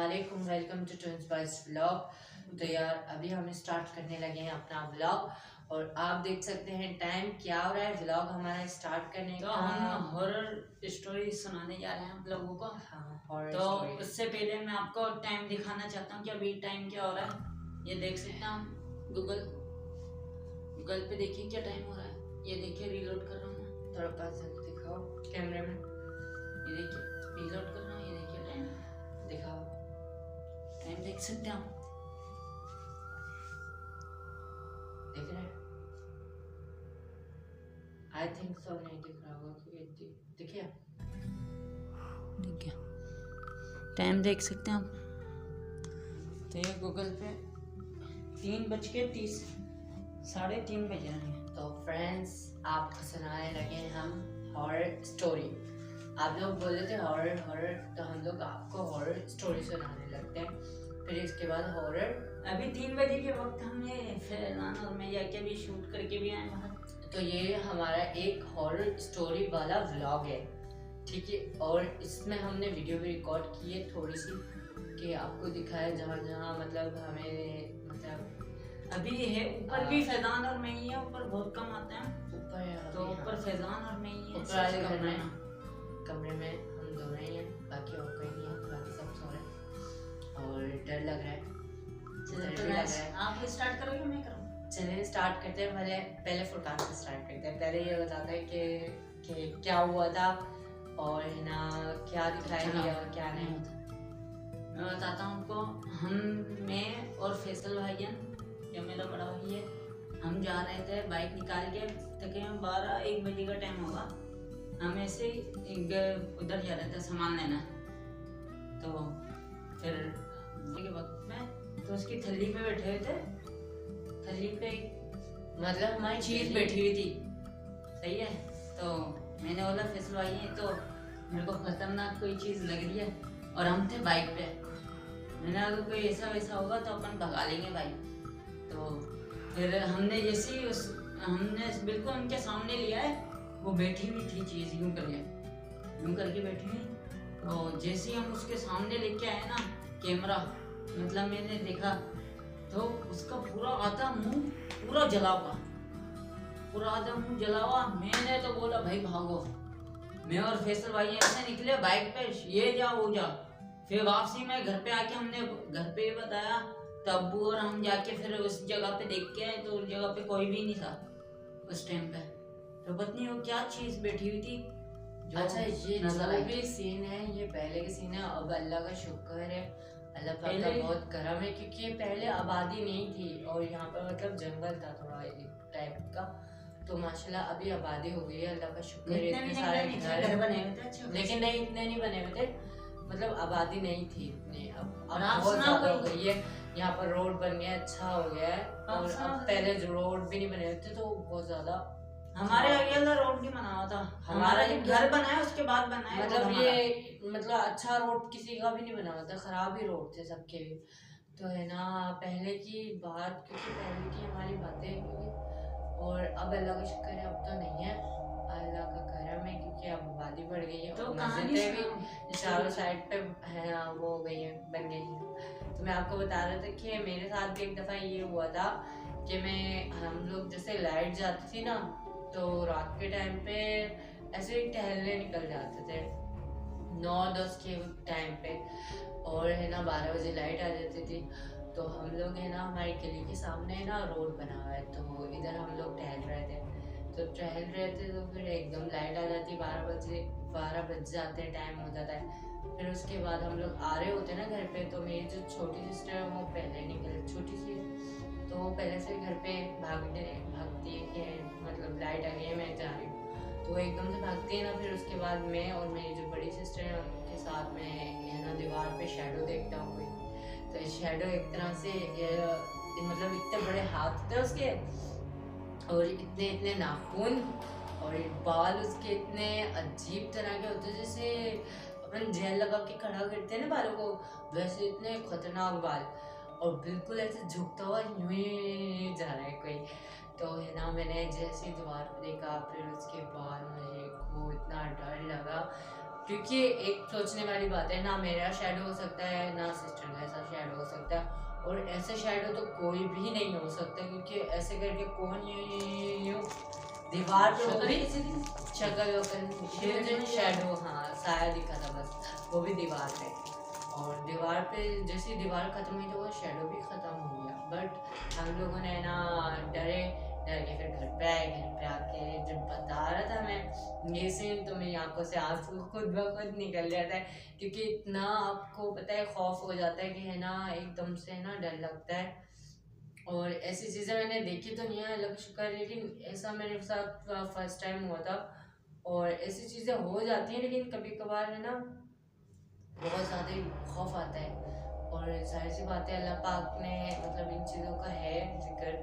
वालेकुम, welcome to twins boys vlog. तो यार अभी हम स्टार्ट करने लगे हैं अपना व्लॉग और आप देख सकते हैं टाइम क्या हो रहा है व्लॉग हमारा स्टार्ट करने तो का। हम हॉरर स्टोरी सुनाने जा रहे हैं आप लोगों को। हाँ, हॉरर तो स्टोरी। उससे पहले मैं आपको टाइम दिखाना चाहता हूँ कि अभी टाइम क्या हो रहा है। ये देख सकते हैं हम गूगल पे देखिए क्या टाइम हो रहा है। ये देखिए रीलोड कर रहा हूँ मैं। थोड़ा पास से दिखाओ कैमरे में, ये देखिए रीलोड कर रहा हूँ। ये देखिए टाइम दिखाओ। टाइम देख सकते हैं आप। दिख रहा है? आई थिंक सो नहीं दिख रहा होगा क्योंकि दिखे देखिए टाइम देख सकते हैं आप। तो ये गूगल पे 3:30 3:30 बज रहे हैं। तो फ्रेंड्स आपको सुनाने लगे हम हॉरर स्टोरी। आप लोग बोले थे हॉरर हॉरर, तो हम लोग आपको हॉरर स्टोरी सुनाने लगते हैं। फिर इसके बाद हॉरर। अभी 3 बजे के वक्त हम ये फैलान और मैं जाके भी शूट करके भी आए बाहर। तो ये हमारा एक हॉरर स्टोरी वाला व्लॉग है, ठीक है। और इसमें हमने वीडियो भी रिकॉर्ड की है थोड़ी सी कि आपको दिखाया जहाँ जहाँ मतलब हमें मतलब अभी है ऊपर भी फैजान और मैं ही है। ऊपर बहुत कम आते हैं ऊपर, तो ऊपर फैजान और मैं ही है। ऊपर वाले कमरे में हम दोनों ही हैं, बाकी और कोई नहीं है, बाकी सब सो रहे हैं और डर लग रहा है। तो आप स्टार्ट करोगे मैं करूँ? चलिए स्टार्ट करते हैं। पहले फुरकान से स्टार्ट करते हैं। पहले ये बताते हैं कि क्या हुआ था और है ना क्या दिखाया गया और क्या नहीं। मैं बताता हूँ आपको। मैं और फैसल भाईजान जो मेरा बड़ा भाई है, हम जा रहे थे बाइक निकाल के। तकरीबन 12-1 बजे का टाइम होगा। हम ऐसे ही उधर जा रहे थे सामान लेना। तो फिर के वक्त में तो उसकी थैली पे बैठे हुए थे। थैली पे मतलब हमारी चीज बैठी हुई थी, सही है। तो मैंने बोला फैसल भाई है तो मेरे को खतरनाक कोई चीज लग रही है और हम थे बाइक पे। मैंने अगर कोई ऐसा वैसा होगा तो अपन भगा लेंगे बाइक। तो फिर हमने जैसे ही हमने बिल्कुल उनके सामने लिया है, वो बैठी हुई थी चीज यूं करके बैठी हुई। तो जैसे ही हम उसके सामने लेके आए ना कैमरा, मतलब मैंने देखा तो उसका पूरा आधा मुंह पूरा जला हुआ। मैंने तो बोला भाई भागो। मैं और फैसल भाई ऐसे निकले बाइक पे, ये जा वो जा। फिर वापसी में घर पे आके हमने घर पे बताया, तो अब्बू और हम जाके फिर उस जगह पे देख के आए। तो उस जगह पे कोई भी नहीं था उस टाइम पे। तो पत्नी वो क्या चीज बैठी हुई थी जो अच्छा, ये नजर जो आई। भी सीन है ये पहले के सीन है। अब अल्लाह का शुक्र है, अल्लाह पाक का पहले- बहुत करम है क्योंकि पहले आबादी नहीं थी और यहाँ पर मतलब जंगल था थोड़ा टाइप का। तो माशाल्लाह अभी आबादी हो गई है, अल्लाह का शुक्र है। इतने भी इतने नहीं सारे बने, घर घर बने हुए थे अच्छे। लेकिन नहीं इतने नहीं बने हुए थे, मतलब आबादी नहीं थी इतनी। अब और आप बहुत सुना ज्यादा हो कोई- गई है। यहाँ पर रोड बन गया, अच्छा हो गया है। आप और सुना अब पहले जो रोड भी नहीं बने हुए थे तो बहुत ज्यादा। हमारे आगे वाला रोड नहीं बना हुआ था। हमारा हमारा जब घर बनाया उसके बाद बनाया मतलब रोड ये मतलब अच्छा रोड किसी का भी नहीं बना हुआ था, खराब ही रोड थे सबके भी। तो है ना पहले की बात, क्योंकि पहले की हमारी बातें हैं क्योंकि। और अब अल्लाह का शुक्र है अब तो नहीं है, अल्लाह का करम है क्योंकि अब आबादी बढ़ गई है। तो और कहानी मस्जिदें भी सुनाओ। चारों साइड पे है ना वो हो गई है, बन गई है। तो मैं आपको बता रहा था कि मेरे साथ भी एक दफ़ा ये हुआ था कि हम लोग जैसे लाइट जाती थी ना, तो रात के टाइम पे ऐसे ही टहलने निकल जाते थे 9-10 के टाइम पे। और है ना 12 बजे लाइट आ जाती थी। तो हम लोग है ना हमारी गली के सामने ना रोड बना हुआ है, तो इधर हम लोग टहल रहे थे। तो फिर एकदम लाइट आ जाती, 12 बज जाते हैं, टाइम हो जाता है। फिर उसके बाद हम लोग आ रहे होते हैं ना घर पे। तो मेरी जो छोटी सिस्टर है वो पहले निकल, छोटी सी है, तो वो पहले से घर पे भागती है कि मतलब लाइट आ गई है मैं जा रही हूँ। तो वो एकदम से भागती है ना। फिर उसके बाद मैं और मेरी जो बड़ी सिस्टर है उनके साथ में है ना दीवार पे शैडो देखता हूँ कोई। तो शैडो एक तरह से मतलब इतने बड़े हाथ थे उसके और इतने इतने नाखून और बाल उसके इतने अजीब तरह के होते जैसे अपन जेल लगा के खड़ा करते हैं ना बालों को, वैसे इतने खतरनाक बाल। और बिल्कुल ऐसे झुकता हुआ यूं ही जा रहा है कोई। तो है ना मैंने जैसे दीवार पे देखा, फिर उसके बाद मुझे को इतना डर लगा। क्योंकि एक सोचने वाली बात है ना, मेरा शेडो हो सकता है ना सिस्टर का ऐसा शेडो हो सकता है, और ऐसे शेडो तो कोई भी नहीं हो सकता, क्योंकि ऐसे करके कौन यूं दीवार पे होता है शक्ल वक्ल शेडो, हाँ साया दिखा था बस, वो भी दीवार पे, और दीवार पे जैसे दीवार खत्म हुई तो वो शेडो भी खत्म हो गया। बट हम लोगों ने ना डर के फिर घर पे आए, घर पे आके जब बता रहा था मैं ये सीन तो मेरी आंखों से आंसू खुद ब खुद निकल जाता है, क्योंकि इतना आपको पता है खौफ हो जाता है कि है ना, एकदम से ना डर लगता है। और ऐसी चीज़ें मैंने देखी तो नहीं है अल्लाह का शुक्र, लेकिन ऐसा मेरे साथ फर्स्ट टाइम हुआ था। और ऐसी चीज़ें हो जाती हैं, लेकिन कभी कभार है ना बहुत ज़्यादा ही खौफ आता है। और जाहिर सी बात है अल्लाह पाक ने मतलब इन चीज़ों का है जिक्र,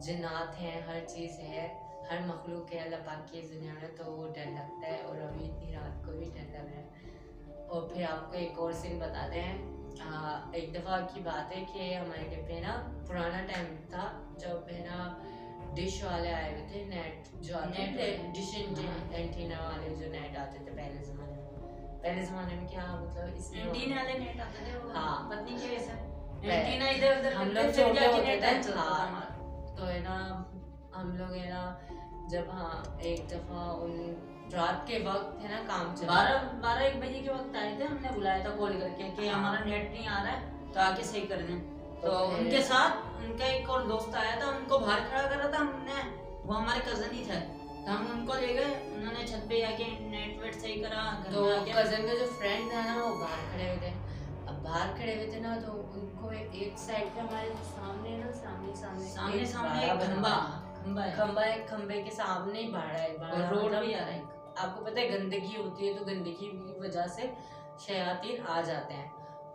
जिन्नात हैं, हर चीज़ है, हर मखलूक है अल्लाह पाक की दुनिया में, तो वो डर लगता है। और अभी इतनी रात को भी डर लग रहा है। और फिर आपको एक और सीन बताते हैं। एक दफ़ा की बात है कि हमारे घर पे ना पुराना टाइम था जब है ना डिश वाले आए हुए थे, नेट जो नेट डिश एंटीना वाले जो नेट आते थे पहले ज़माने में। पहले ज़माने में क्या मतलब इसमें एंटीना वाले नेट आते थे वो, हाँ पत्नी के वैसा एंटीना इधर उधर हम करते लोग फिर छोटे जाके होते नेट थे, चलता था हाँ हमारा। तो है ना हम लोग है ना जब हाँ एक दफ़ा उन रात के वक्त है ना काम चल 12-1 बजे के वक्त आए थे, हमने बुलाया था कॉल करके कि हमारा नेट नहीं आ रहा है तो आके सही कर दें। तो उनके साथ उनका एक और दोस्त आया था, उनको बाहर खड़ा करा था हमने, वो हमारे कजन ही थे, तो हम उनको ले गए, उन्होंने छत पे आके नेट वेट सही करा। तो कजन का जो फ्रेंड था ना वो बाहर खड़े हुए थे। अब बाहर खड़े हुए थे ना तो उनको एक साइड पे हमारे सामने ना सामने एक खंबा है, खंबे के सामने ही बाड़ा है, और रोड भी आ रहा है। आपको पता है गंदगी होती है तो गंदगी की वजह से शयातीन आ जाते हैं,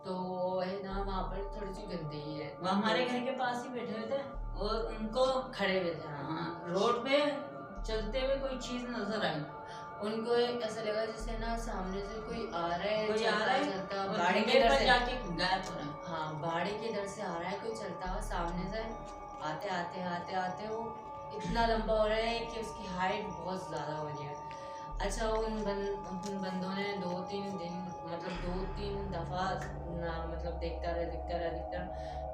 तो है ना वहाँ पर थोड़ी सी गंदगी है। वो हमारे घर के पास ही बैठे हुए थे और उनको खड़े हुए थे, हाँ, रोड पे चलते हुए कोई चीज नजर आई, उनको ऐसा लगा जैसे ना सामने से कोई आ रहा है, चलता और बाड़े खंबे के पर इधर जाके गायब हो रहा है। हाँ बाड़े के इधर से आ रहा है कोई चलता हुआ, सामने से आते वो इतना लंबा हो रहा है कि उसकी हाइट बहुत ज़्यादा हो रही है। अच्छा उन बंदों ने 2-3 दिन मतलब 2-3 दफ़ा मतलब देखता रहा।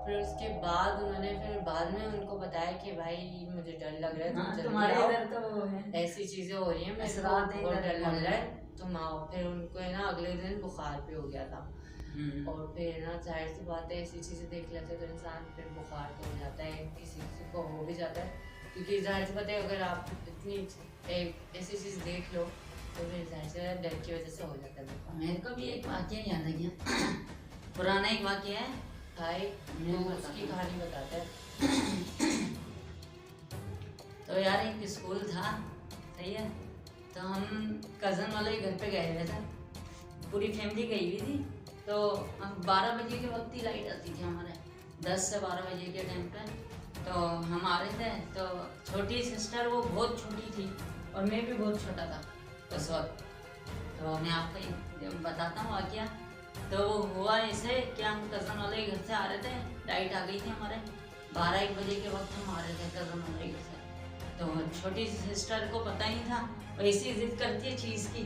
फिर उसके बाद उन्होंने फिर बाद में उनको बताया कि भाई मुझे डर लग रहा है, तुम तुम्हारे जल्दी आओ, इधर तो वो है, ऐसी चीज़ें हो रही हैं, मेरे ऐसा को रात है बहुत इधर डर लग रहा है, तुम आओ। फिर उनको है ना अगले दिन बुखार भी हो गया था। और फिर ना जाहिर सी बात है ऐसी चीज़ें देख लेते तो इंसान फिर बुखार तो हो जाता है, किसी को हो भी जाता है, क्योंकि जाहिर सी बात है अगर आप इतनी एक ऐसी चीज़ देख लो तो फिर जाहिर सी डर की वजह से हो जाता है बुखार। मेरे को भी एक वाक्य याद आ गया, पुराना एक वाक्य है भाई तो उसकी कहानी बताता है। तो यार एक स्कूल था, सही है, तो हम कज़न वाले घर पे गए हुए थे, पूरी फैमिली गई हुई थी। तो हम 12 बजे के वक्त ही लाइट आती थी हमारे, 10 से 12 बजे के टाइम पे। तो हम आ रहे थे, तो छोटी सिस्टर वो बहुत छोटी थी और मैं भी बहुत छोटा था उस वक्त। तो मैं आपको एक बताता हूँ वाकया। तो हुआ ऐसे कि हम कज़न वाले घर से आ रहे थे, लाइट आ गई थी हमारे, 12-1 बजे के वक्त हम आ रहे थे कज़न वाले घर से। तो छोटी सिस्टर को पता ही था, वो ऐसी जिद करती है चीज़ की,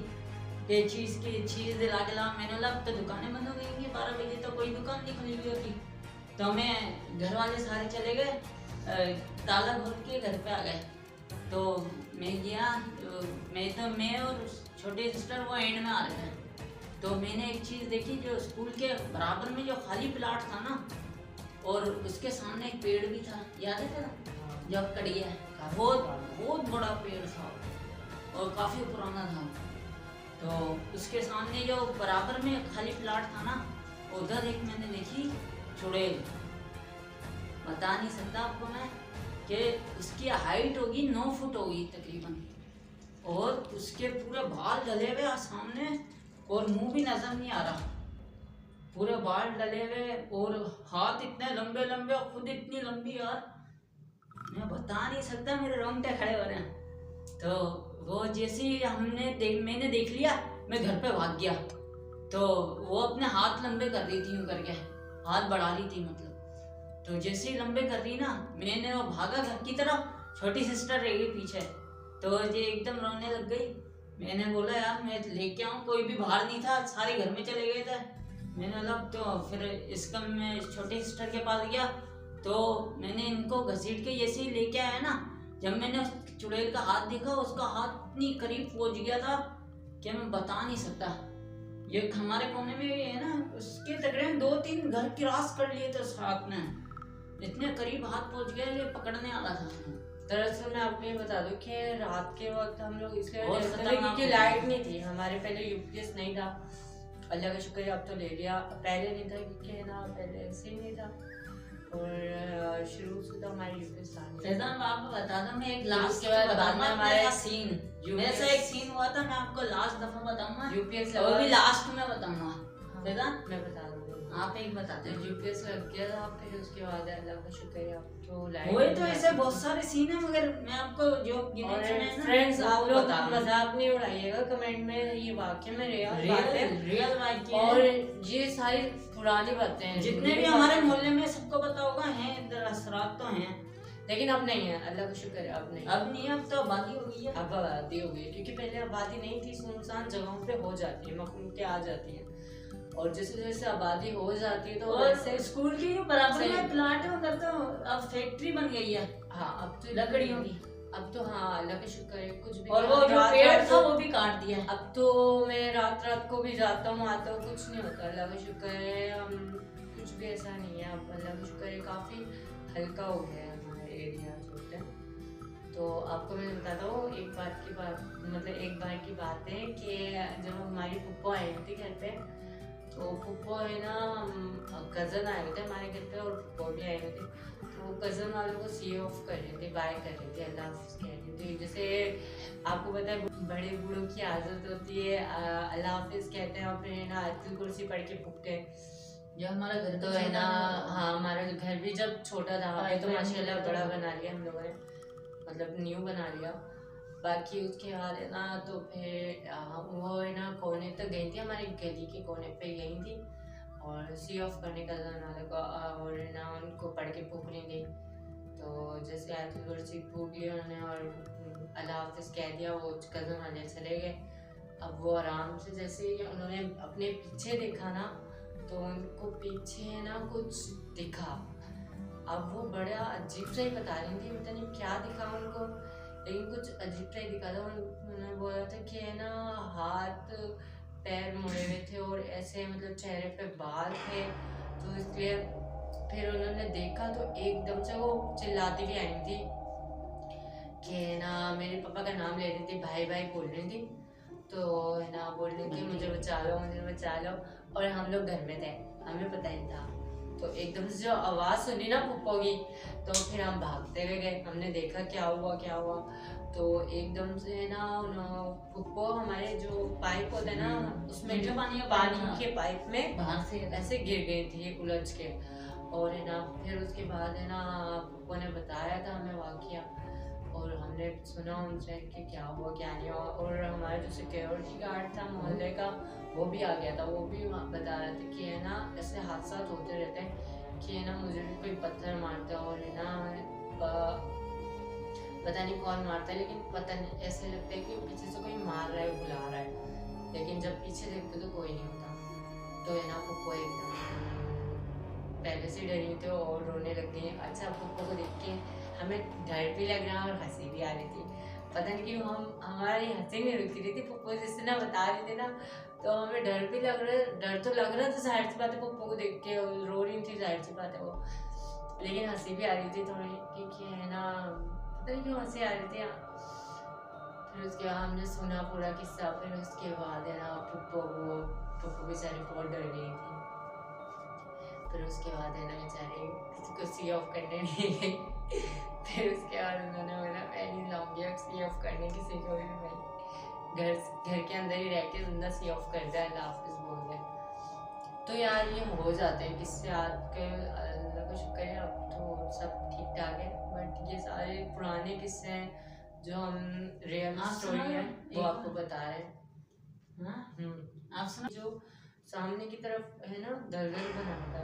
ये चीज़ दिला के ला। मैंने बोला अब तो दुकानें बंद हो गई हैं, 12 बजे तो कोई दुकान नहीं खुली हुई होती। तो हमें घर वाले सारे चले गए, ताला खोल के घर पे आ गए। तो मैं गया, मैं और छोटी सिस्टर वो एंड में आ रहे थे। तो मैंने एक चीज़ देखी, जो स्कूल के बराबर में जो खाली प्लाट था ना, और उसके सामने एक पेड़ भी था, याद है तेरा, जो कड़िया है, बहुत बड़ा पेड़ था और काफ़ी पुराना था। तो उसके सामने जो बराबर में खाली प्लाट था ना, उधर एक मैंने देखी चुड़ैल, बता नहीं सकता आपको मैं कि उसकी हाइट होगी 9 फुट होगी तकरीबन, और उसके पूरे बाल डले हुए सामने और मुंह भी नजर नहीं आ रहा, पूरे बाल डले हुए और हाथ इतने लंबे लंबे और खुद इतनी लंबी, यार मैं बता नहीं सकता, मेरे रोंगटे खड़े हो रहे हैं। तो वो जैसे ही मैंने देख लिया, मैं घर पे भाग गया। तो वो अपने हाथ लंबे कर रही थी, यूं करके हाथ बढ़ा रही थी मतलब। तो जैसे ही लंबे कर रही ना, मैंने वो भागा घर की तरफ, छोटी सिस्टर रह गई पीछे। तो ये एकदम रोने लग गई। मैंने बोला यार मैं लेके आऊँ, कोई भी बाहर नहीं था, सारे घर में चले गए थे। मैंने बोला तो फिर इसका मैं छोटी सिस्टर के पास गया, तो मैंने इनको घसीट के जैसे ही लेके आया ना, जब मैंने उस चुड़ैल का हाथ देखा, उसका हाथ इतनी करीब पहुंच गया था कि मैं बता नहीं सकता। ये हमारे कोने में है ना, उसके तकरीबन 2-3 घर क्रॉस कर लिए थे उस हाथ में, इतने करीब हाथ पहुंच गया कि पकड़ने वाला था। दरअसल मैं आपको ये बता दूं कि रात के वक्त हम लोग इसलिए बहुत रहते थे खतरनाक क्योंकि होता है। लाइट नहीं थी हमारे, पहले यूपीएस नहीं था, अल्लाह का शुक्र है अब तो ले लिया, पहले नहीं था क्योंकि ना पहले ऐसे ही नहीं था, और शुरू से तो हमारी यूपीएस था नहीं। फैजान आपको बता दूं, मैं एक लास्ट उसके बाद बताऊंगा हमारे मेरा सीन, वैसा एक सीन हुआ था, मैं आपको लास्ट दफा बताऊंगा, यूपीएस वो लगा, भी लास्ट में बताऊंगा। हाँ, फैजान मैं बता दूंगी। आप एक बताते जब हैं। यूपीएस लग गया था फिर उसके बाद अल्लाह का शुक्र है अब तो लाइट हुए नहीं तो आती। ऐसे बहुत सारे सीन है, मगर मैं आपको जो गिने और चुने हैं ना, फ्रेंड्स वो आप लोग बता रहा हूं। मजाक नहीं उड़ाइएगा कमेंट में, ये वाकई में रियल बात है रियल वाकई और है। ये सारी पुरानी बातें हैं, जितने झूठी भी बातें हमारे हैं। मोहल्ले में सबको पता होगा, हैं इधर असरात तो हैं, लेकिन अब नहीं है, अल्लाह का शुक्र है अब नहीं। अब नहीं, अब तो आबादी हो गई है। अब आबादी हो गई क्योंकि पहले आबादी नहीं थी, सुनसान जगहों पे हो जाती है, मखलूकें आ जाती हैं, और जैसे जैसे आबादी हो जाती है तो और वैसे स्कूल के जो बराबर सही। में प्लाट है उधर तो अब फैक्ट्री बन गई है हाँ अब तो लकड़ियों की, अब तो हाँ अल्लाह का शुक्र है कुछ भी और वो नहीं, जो रात पेड़ रात था को- वो भी काट दिया है। अब तो मैं रात रात को भी जाता हूँ आता हूँ, कुछ नहीं होता, अल्लाह का शुक्र है। कुछ भी ऐसा नहीं है, अब अल्लाह का शुक्र है काफ़ी हल्का हो गया है हमारे एरिया जो होते हैं। तो आपको मैं बताता हूँ एक बार की बात, मतलब एक बार की बात है कि जब हमारी पुप्पो आई हुई थी घर पे, तो पुप्पो है ना कज़न आए हुए थे हमारे घर पे और पुप्पो भी आए हुए थे, तो कज़न वालों को सी ऑफ कर रहे थे, बाय कर रहे थे, अल्लाह हाफ़िज़ कह रहे थे। जैसे आपको पता है बड़े बूढ़ों की आदत होती है अल्लाह हाफ़िज़ कहते हैं और फिर है ना आयतुल कुर्सी पढ़ के फूकते हैं। जो हमारा घर तो है ना, हाँ हमारा घर भी जब छोटा था अभी तो माशाल्लाह बड़ा बना लिया हम लोगों ने, मतलब न्यू बना लिया। बाकी उसके बाद है ना तो फिर वो है ना कोने तक गई थी, हमारी गली के कोने पे गई थी और सी ऑफ करने का जन वाले को, और है ना उनको पढ़ के फूक लेंगे। तो जैसे आयतुल कुर्सी फूक लिया उन्होंने और अल्लाह हाफ़िज़ कह दिया, वो कज़न वाले चले गए। अब वो आराम से जैसे ही उन्होंने अपने पीछे देखा ना, तो उनको पीछे है ना कुछ दिखा। अब वो बड़ा अजीब सा ही बता रही थी, पता नहीं क्या दिखा उनको, लेकिन कुछ अजीब सा ही दिखा था। उन्होंने बोला था कि है ना हाथ पैर मुड़े हुए थे और ऐसे मतलब चेहरे पे बाल थे, तो इसलिए फिर उन्होंने देखा तो एकदम से वो चिल्लाती भी आई थी कि है ना मेरे पापा का नाम ले रही थी, भाई भाई बोल रही थी, तो है ना बोल रही थी मुझे बचा लो मुझे बचा लो, और हम लोग घर में थे, हमें पता ही था। तो एकदम से जो आवाज़ सुनी ना पुप्पो की, तो फिर हम भागते हुए गए, हमने देखा क्या हुआ। तो एकदम से है ना पुप्पो हमारे जो पाइप होते हैं ना उसमें मीठे जो पानी का पानी पाइप, के पाइप में बाहर से ऐसे गिर गई थी उलझ के। और है ना फिर उसके बाद है ना पुप्पो ने बताया था हमें वाकया, और हमने सुना उनसे कि क्या हुआ क्या नहीं हुआ। और हमारा जो सिक्योरिटी गार्ड था मोहल्ले का वो भी आ गया था, वो भी बता रहे थे कि है ना ऐसे हादसा होते रहते हैं कि है ना मुझे भी कोई पत्थर मारता है और है ना पता नहीं कौन मारता है, लेकिन पता नहीं ऐसे लगता है कि पीछे से कोई मार रहा है बुला रहा है, लेकिन जब पीछे देखते तो कोई नहीं होता। तो है ना पुप्पो एकदम पहले से डरी थे और रोने लग गई। अच्छा पुप्पो को देख के हमें डर भी लग रहा और हंसी भी आ रही थी, पता नहीं क्यों हमारी हंसी नहीं रुक रही थी। पुप्पो जिस ना बता रही थी ना, तो हमें डर भी लग रहा, डर तो लग रहा था जाहिर सी बात है, पुप्पो को देख के रो रही थी जाहिर सी बात है वो, लेकिन हंसी भी आ रही थी थोड़ी, क्योंकि है ना पता नहीं क्यों हंसी आ रही थी। फिर उसके बाद हमने सुना पूरा किस्सा, फिर उसके बाद है ना पुप्पो बेचारी बहुत डर गई थी। फिर उसके बाद है ना बेचारी किसी को सी ऑफ करने नहीं गई। फिर उसके बाद उन्होंने बोला मैं नहीं जाऊँगी अब सी ऑफ करने किसी को भी, भाई घर के अंदर ही रह के जिंदा सी ऑफ कर दे, अल्लाह हाफिज़ बोल दे। तो यार ये हो जाते हैं किससे आजकल, अल्लाह का शुक्र है अब तो सब ठीक ठाक है, बट ये सारे पुराने किस्से हैं जो हम रियल स्टोरी है वो आपको बता रहे हैं। आप सुना जो सामने की तरफ है ना दलदल बना था,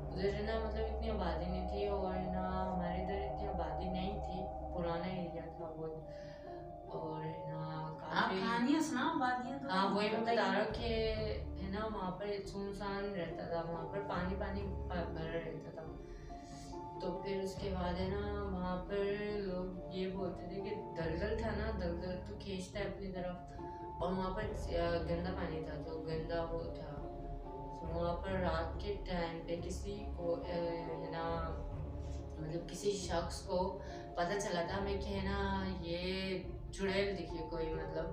उधर है ना मतलब इतनी आबादी नहीं थी, और ना हमारे इधर इतनी आबादी नहीं थी, पुराना एरिया था बहुत। और है ना आप काफी। कहानियाँ सुनाओ, वादियाँ तो हाँ वही मैं बता बताइए। रहा हूँ कि है ना वहाँ पर सुनसान रहता था, वहाँ पर पानी पानी भरा रहता था। तो फिर उसके बाद है ना वहाँ पर लोग ये बोलते थे कि दलदल था ना, दलदल तो खींचता है अपनी तरफ, और वहाँ पर गंदा पानी था, तो गंदा वो था। तो वहाँ पर रात के टाइम पे किसी को है ना मतलब किसी शख्स को पता चला था हमें कि है ना ये चुड़ैल दिखी कोई, मतलब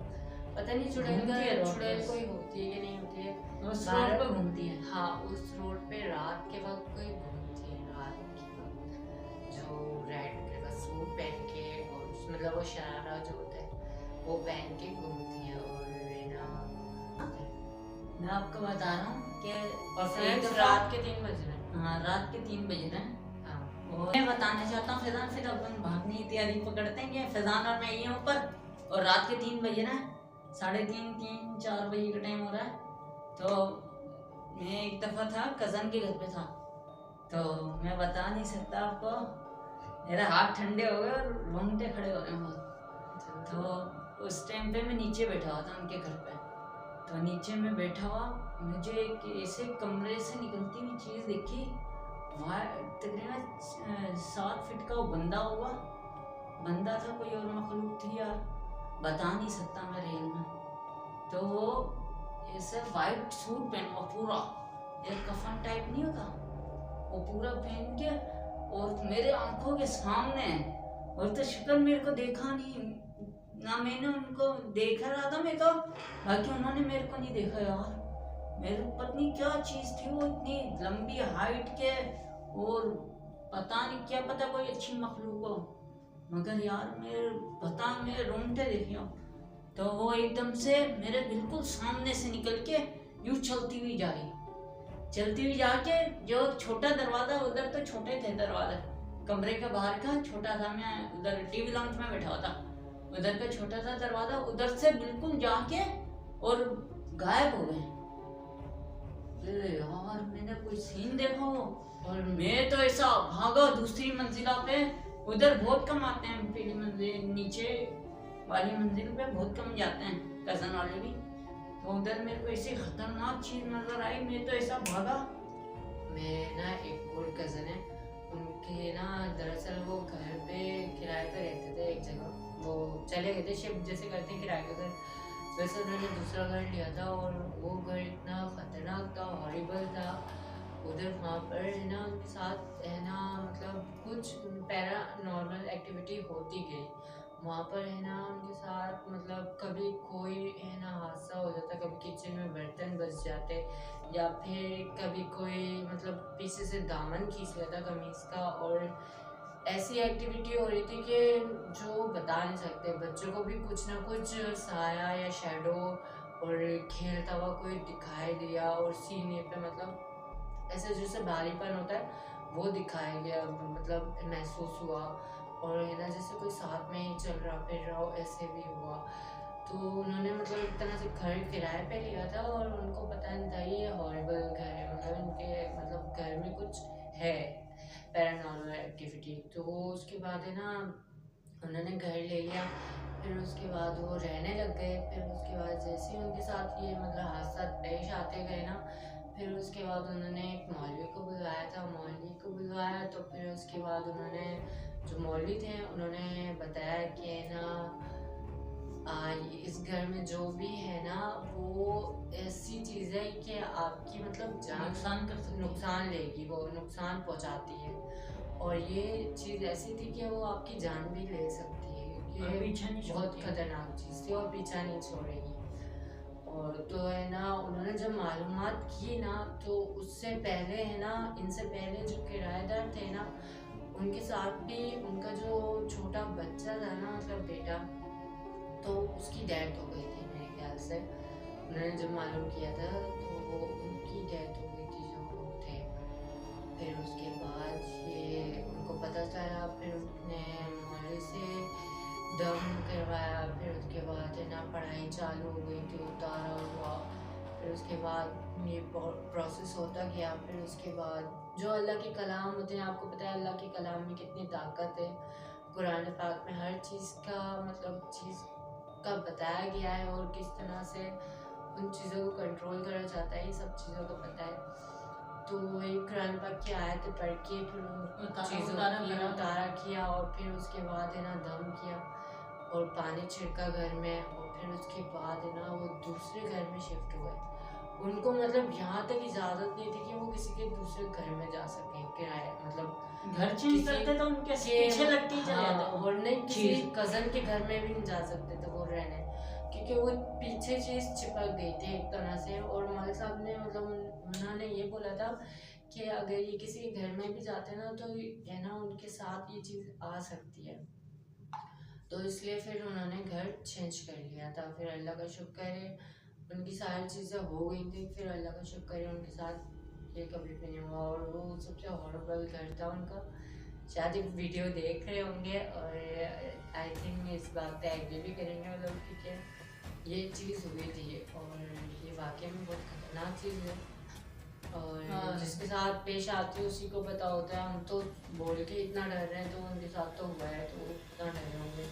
पता नहीं चुड़ैल घूमती है रोड चुड़ैल पर। कोई होती है कि नहीं होती है। उस रोड पे घूमती है। हाँ उस रोड पे रात के वक्त कोई घूमती है, रात के वक्त जो रेड कलर का सूट पहन के और मतलब वो शरारा जो होता है वो पहन के घूमती है, और है ना मैं आपको बता रहा हूँ कि और एक फ्रेंड्स दफा रात के 3 बज रहे हैं। हाँ रात के 3 बज रहे हैं। हाँ और मैं बताना चाहता हूँ फैजान, फिर अपन भागने की तैयारी पकड़ते हैं कि फैजान और मैं ये ऊपर, और रात के 3 बज रहे हैं, 3:30 4 बजे का टाइम हो रहा है। तो मैं एक दफ़ा था कज़न के घर पे था, तो मैं बता नहीं सकता आपको, मेरे हाथ ठंडे हो गए और रोंगटे खड़े हो गए बहुत। तो उस टाइम पे मैं नीचे बैठा हुआ था उनके घर पे, तो नीचे में बैठा हुआ मुझे एक ऐसे कमरे से निकलती हुई चीज़ दिखी। वहाँ तकरीबन 7 फीट का वो बंदा होगा, बंदा था कोई और मखलूक थी यार, बता नहीं सकता मैं रियल में। तो वो ऐसे वाइट सूट पहन हुआ पूरा, एक कफन टाइप नहीं होता, वो पूरा पहन के और मेरे आंखों के सामने, और तो शक्ल मेरे को देखा नहीं ना, मैंने उनको देख रहा था मैं तो, बाकी उन्होंने मेरे को नहीं देखा यार। मेरे को पता नहीं क्या चीज़ थी वो, इतनी लंबी हाइट के, और पता नहीं क्या पता कोई अच्छी मखलूक हो, मगर यार मैं रोंगटे देखे हूँ। तो वो एकदम से मेरे बिल्कुल सामने से निकल के यूं चलती हुई जाके जो छोटा दरवाजा, उधर तो छोटे थे दरवाजे कमरे के बाहर का छोटा था, मैं उधर टीवी लाउंज में बैठा हुआ था, उधर का छोटा सा दरवाजा, उधर से बिल्कुल जाके और गायब हो गए। यार मैंने कोई सीन देखा हो, और मैं तो ऐसा भागा दूसरी मंजिला पे, उधर बहुत कम आते हैं, पहली मंजिल नीचे वाली मंजिल पे बहुत कम जाते हैं कजन वाले भी, तो उधर मेरे को ऐसी खतरनाक चीज नजर आई, मैं तो ऐसा भागा। मेरे ना एक और कज़न है, उनके ना दरअसल वो घर पे किराए पे रहते थे एक जगह, वो चले गए थे, शिफ्ट जैसे करते हैं किराए का घर, वैसे उन्होंने दूसरा घर लिया था, और वो घर इतना खतरनाक था, हॉरिबल था। उधर वहाँ पर है ना उनके साथ है ना मतलब कुछ पैरा नॉर्मल एक्टिविटी होती गई वहाँ पर है ना उनके साथ, मतलब कभी कोई है ना हादसा हो जाता, कभी किचन में बर्तन बच जाते, या फिर कभी कोई मतलब पीछे से दामन खींच लेता कमीज का, और ऐसी एक्टिविटी हो रही थी कि जो बता नहीं सकते, बच्चों को भी कुछ ना कुछ साया या शैडो और खेलता हुआ कोई दिखाई दिया, और सीने पे मतलब ऐसे जैसे भारीपन होता है वो दिखाया गया, मतलब महसूस हुआ, और है ना जैसे कोई साथ में ही चल रहा फिर रहा हो ऐसे भी हुआ। तो उन्होंने मतलब एक तरह से घर किराए पे लिया था, और उनको पता नहीं था ये हॉरिबल घर है, मतलब इनके मतलब घर में कुछ है पैरानॉर्मल एक्टिविटी। तो उसके बाद है ना उन्होंने घर ले लिया, फिर उसके बाद वो रहने लग गए, फिर उसके बाद जैसे ही उनके साथ ये मतलब हादसा पेश आते गए ना, फिर उसके बाद उन्होंने एक मौलवी को बुलवाया, तो फिर उसके बाद उन्होंने जो मौलवी थे उन्होंने बताया कि ना इस घर में जो भी है ना वो ऐसी चीज़ है कि आपकी मतलब जान नुकसान लेगी, वो नुकसान पहुंचाती है, और ये चीज़ ऐसी थी कि वो आपकी जान भी ले सकती है, क्योंकि बहुत खतरनाक चीज़ थी और पीछा नहीं छोड़ेगी। और तो है ना उन्होंने जब मालूमात की ना, तो उससे पहले है ना इनसे पहले जो किराएदार थे ना उनके साथ भी उनका जो छोटा बच्चा था ना मतलब बेटा, तो उसकी डेथ हो गई थी मेरे ख्याल से। उन्होंने जब मालूम किया था तो वो उनकी डेथ हो गई थी जो वो थे। फिर उसके बाद ये उनको पता चला, फिर उसने मौलवी से दम करवाया, फिर उसके बाद है ना पढ़ाई चालू हो गई थी, उतारा हुआ, फिर उसके बाद ये प्रोसेस होता गया। फिर उसके बाद जो अल्लाह के कलाम होते हैं, आपको पता है अल्लाह के कलाम में कितनी ताकत है, कुरान पाक में हर चीज़ का मतलब चीज़ का बताया गया है और किस तरह से उन चीज़ों को कंट्रोल करा जाता है, ये सब चीज़ों का पता है। तो वही कुरान पाक की आयत पढ़ के फिर उन चीज़ों को उतारा किया और फिर उसके बाद है ना दम किया और पानी छिड़का घर में और फिर उसके बाद है ना वो दूसरे घर में शिफ्ट हुए। उनको मतलब यहाँ तक इजाज़त नहीं थी कि वो किसी के दूसरे घर में जा सकें किराए, मतलब घर चेंज करते तो उनके पीछे लगते ही चले जाते। और नहीं किसी कज़न के घर में भी नहीं जा सकते थे वो रहने, क्योंकि वो पीछे चीज़ चिपक गई थी एक तरह से। और मौलवी साहब ने मतलब उन्होंने ये बोला था कि अगर ये किसी के घर में भी जाते ना तो है ना उनके साथ ये चीज़ आ सकती है। तो इसलिए फिर उन्होंने घर चेंज कर लिया था। फिर अल्लाह का शुक्र है उनकी सारी चीज़ें हो गई थी। फिर अल्लाह का शुक्र है उनके साथ ये कभी भी नहीं हुआ। और वो सबसे हॉरेबल घर था उनका, शायद एक वीडियो देख रहे होंगे और आई थिंक इस बात पे एग्री भी करेंगे वो लोग, क्योंकि ये चीज़ हुई थी और ये वाकई में बहुत खतरनाक चीज़ है। और जिसके साथ पेश आती है उसी को पता होता है। हम तो बोल के इतना डर रहे हैं, तो उनके साथ तो हुआ है तो इतना डर होंगे।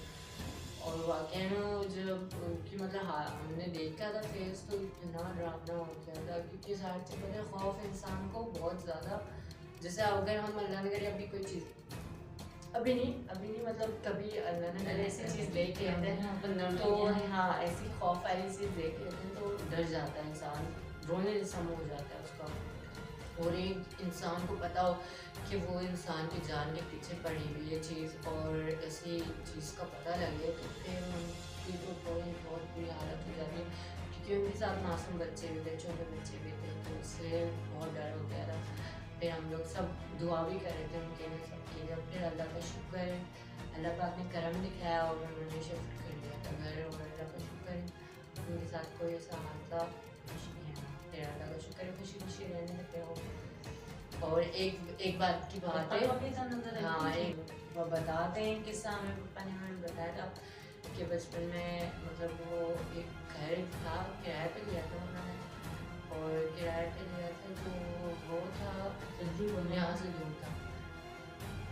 और वाकई में जब उनकी मतलब हमने देखा था फेस तो इतना डरावना हो गया था, क्योंकि सारी से पहले खौफ इंसान को बहुत ज़्यादा, जैसे अगर हम अल्लाह ने करे अभी कोई चीज़ अभी नहीं मतलब कभी अल्लाह ने करे ऐसी चीज़ लेके आते हैं तो हाँ ऐसी खौफ वाली चीज़ लेके आते हैं तो डर जाता है इंसान, रोने जैसा मुँह हो जाता है उसका। और एक इंसान को पता हो कि वो इंसान की जान के पीछे पड़ी हुई है चीज़ और ऐसी चीज़ का पता लगे तो फिर उनकी तो बहुत बुरी हालत हो जाती है, क्योंकि उनके साथ मासूम बच्चे भी थे, छोटे बच्चे भी थे, तो इसलिए बहुत डर हो गया था। फिर हम लोग सब दुआ भी कर रहे थे उनके लिए सबके लिए। फिर अल्लाह का शुक्र है अल्लाह पाक ने करम दिखाया और उन्होंने शिफ्ट कर लिया था घर। और अल्लाह का शुक्र है उनके साथ कोई ऐसा हादसा कुछ नहीं है। फिर अल्लाह का शुक्र है खुशी खुशी रहने लगे हो। और एक बात की बात है, हाँ एक वो बताते हैं किस्सा हमें पापा ने हमें बताया था कि बचपन में मतलब वो एक घर था किराए पे लिया था उन्होंने, और किराए पे लिया था तो वो था जल्दी बोलने यहाँ से दूर था।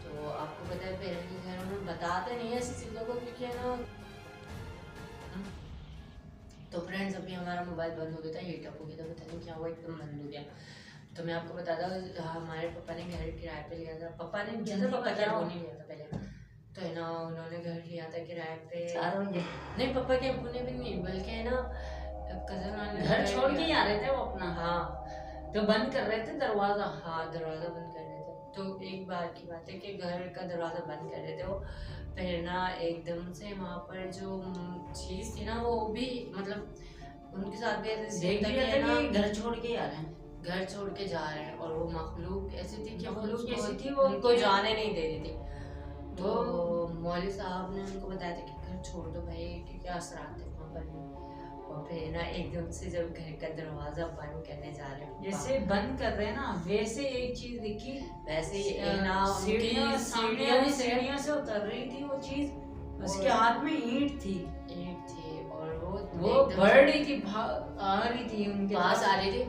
तो आपको पता है पेरेंट्स के घर में बताते नहीं है ऐसी चीज़ों को, क्योंकि है ना। तो फ्रेंड्स अभी हमारा मोबाइल बंद हो गया था, हीटअप हो गया था, पता नहीं क्या हुआ एकदम बंद हो गया। तो मैं आपको बताता हूँ हमारे पापा ने घर किराए पे लिया था। पापा ने जैसे पापा क्या वो नहीं लिया था पहले, तो है ना उन्होंने घर लिया था किराए पे। नहीं पापा के अब्बू ने भी नहीं, बल्कि है ना कजन वाले घर छोड़ के ही आ रहे थे वो अपना, हाँ तो बंद कर रहे थे दरवाजा। हाँ दरवाज़ा बंद कर रहे थे। तो एक बार की बात है कि घर का दरवाज़ा बंद कर रहे थे वो, फिर ना एकदम से वहाँ पर जो चीज़ थी ना वो भी मतलब उनके साथ भी ऐसे घर छोड़ के आ रहे हैं, घर छोड़ के जा रहे हैं। और वो मखलूक ऐसी थी कि मखलूक ऐसी थी वो उनको जाने नहीं दे रही थी। तो मौलवी साहब ने उनको बताया था कि घर छोड़ दो भाई, क्योंकि असरात थे वहाँ पर। और फिर ना एकदम से जब घर का दरवाजा बंद करने जा रहे हैं, जैसे बंद कर रहे हैं ना वैसे एक चीज दिखी, वैसे ही ना सीढ़ियों से उतर रही थी वो चीज, उसके हाथ में ईंट थी और वो बढ़ रही थी, आ रही थी उनके पास आ रही थी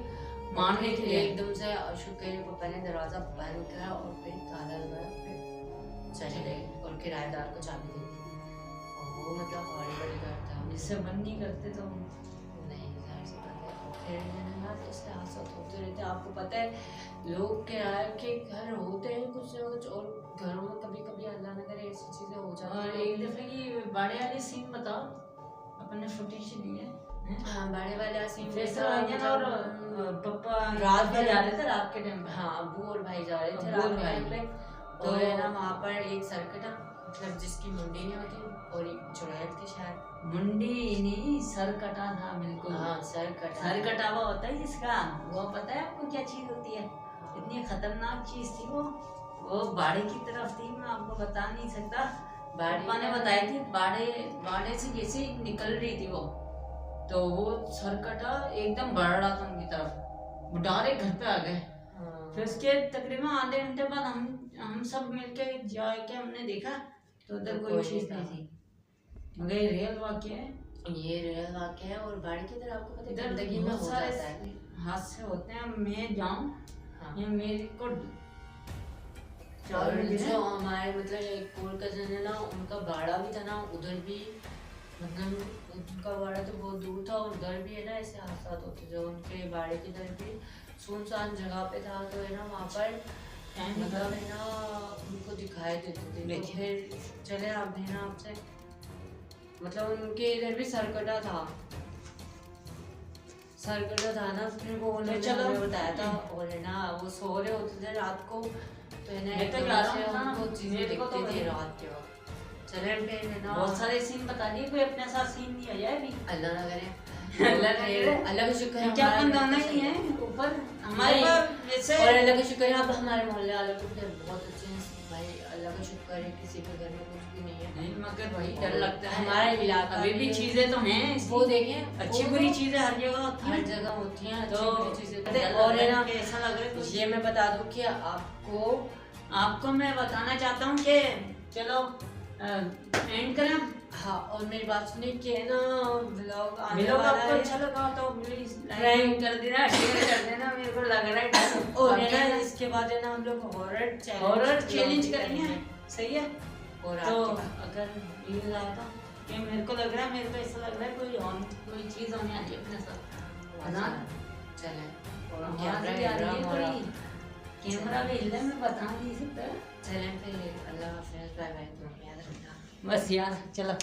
मारने के लिए। एकदम से शुक्र है पापा ने दरवाजा बंद करा और फिर ताला लगाया, फिर चले गए और किराएदार को चाबी दे दी। और वो मतलब हॉरिबल घर था, जिससे बंद नहीं करते तो नहीं घर से बंद है। फिर ना इससे हादसा होते रहते। आपको पता है लोग किराए के घर होते हैं कुछ ना कुछ, और घरों में कभी कभी अल्लाह न करे ऐसी चीजें हो जाती हैं। और एक दफे की बाड़े वाली सीन बताओ, अपने फुटेज लिए। हाँ बाड़े वाला सीन और पापा रात में जा रहे थे, रात के टाइम। हाँ अबू और भाई जा रहे थे रात के टाइम पे। तो है ना वहाँ पर एक सरकटा मतलब जिसकी मुंडी नहीं होती और एक चुड़ैल थी, शायद मुंडी नहीं सर कटा था बिल्कुल। हाँ सर कटावा होता है जिसका, वो पता है आपको क्या चीज होती है? इतनी खतरनाक चीज थी वो बाड़े की तरफ थी, मैं आपको बता नहीं सकता। पापा ने बताई थी बाड़े से जैसे निकल रही थी वो, तो वो सरकटा एकदम बढ़ रहा था उनकी तरफ, डायरेक्ट घर पे आ गए। फिर उसके तकरीबन आधे घंटे बाद हम सब मिलके जाके हमने देखा तो उधर कोई चीज नहीं थी। मगर ये रियल वाकया है, ये रियल वाकया है। और बाड़ी की तरह आपको पता है जिंदगी में हो जाता है, हादसे होते हैं। मैं जाऊं या मेरे को जो हमारे मतलब एक और कजन है ना, उनका बाड़ा भी था ना, उधर भी मतलब उनका बाड़ा तो बहुत दूर था, और उधर भी है ना ऐसे हादसा होते जो उनके बाड़े की तरफ भी सुनसान जगह पे था, तो है ना वहाँ पर मतलब है ना उनको दिखाई देते थे। तो फिर चले आप है ना आपसे, मतलब उनके इधर भी सरकटा था, सरकटा था ना, फिर वो उन्होंने चलो हमें बताया था। और है ना वो सो रहे होते थे रात को, तो है ना मैं तो एकदम ला रहा से हूँ ना, उनको चीजें मेरे को तो दिखती थी वही- रात के वक्त। चले फिर है ना बहुत सारे सीन बता दिए, कोई अपने साथ सीन नहीं आया अभी। अल्लाह ना करे, अल्लाह ना करे। अल्लाह का शुक्र है क्या अपन हमारे दोनों घर ही पे हैं ऊपर हमारे नहीं। पास वैसे। और अल्लाह का शुक्र है अब हमारे मोहल्ले वाले तो फिर बहुत अच्छे हैं भाई, अल्लाह का शुक्र है किसी के घर में कुछ भी नहीं है। नहीं मगर वही डर लगता है, हमारा इलाका अभी भी में चीजें तो हैं वो देखें, अच्छी वो बुरी तो चीजें हर जगह होती हर हैं। जगह होती हैं, तो अच्छी बुरी चीजें। डर और है लगता ना कि ऐसा लग रहा है कुछ। ये मैं बता दूं कि आपको मैं बताना चाहता हूँ कि चलो एंड करें। हाँ, और मेरी बात सुनिए कि है ना व्लॉग आने व्लॉग वाला आपको है। अच्छा लगा तो प्लीज Prank लाइक कर देना, शेयर कर देना, मेरे को लग रहा है और है ना इसके बाद है ना हम लोग हॉरर चैलेंज करेंगे, सही है। और तो रात के बाद अगर न्यूज आया था कि मेरे को लग रहा है, मेरे को ऐसा लग रहा है कोई चीज होने वाली है अपने साथ, है ना। चले और और आवाज भी आ रही है हमारा कोई, कैमरा भी हिल रहा है, मैं बता नहीं सकता। चलें फिर, अल्लाह हाफिज़, बाय बाय, दुआ में याद रखना। बस यार चलो।